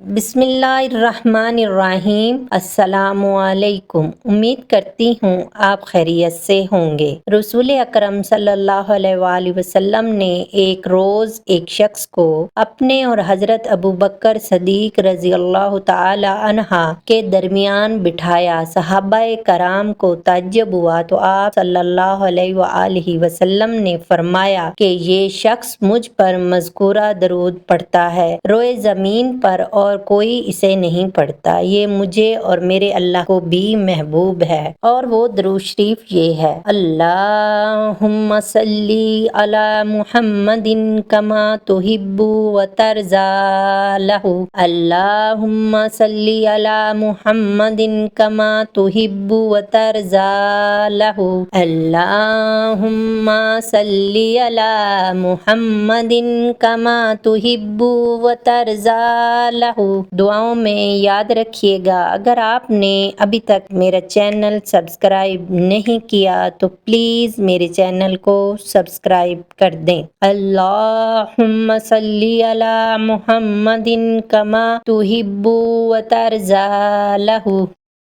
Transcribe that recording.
بسم اللہ الرحمن الرحیم۔ السلام علیکم۔ امید کرتی ہوں آپ خیریت سے ہوں گے۔ رسول اکرم صلی اللہ علیہ وآلہ وسلم نے ایک روز ایک شخص کو اپنے اور حضرت ابو بکر صدیق رضی اللہ تعالی عنہ کے درمیان بٹھایا۔ صحابہ کرام کو تعجب ہوا تو آپ صلی اللہ علیہ وآلہ وسلم نے فرمایا کہ یہ شخص مجھ پر مذکورہ درود پڑھتا ہے، روئے زمین پر اور کوئی اسے نہیں پڑھتا، یہ مجھے اور میرے اللہ کو بھی محبوب ہے۔ اور وہ درود شریف یہ ہے: اللہم صلی علی محمد کما تحب و ترضی لہ، اللہم صلی علی محمد کما تحب و ترضی لہ، اللہم صلی علی محمد کما تحب و ترضی لہ۔ دعاؤں میں یاد رکھیے گا، اگر آپ نے ابھی تک میرا چینل سبسکرائب نہیں کیا تو پلیز میرے چینل کو سبسکرائب کر دیں۔ اللہم صلی علی محمد کما تحب و ترضی لہ۔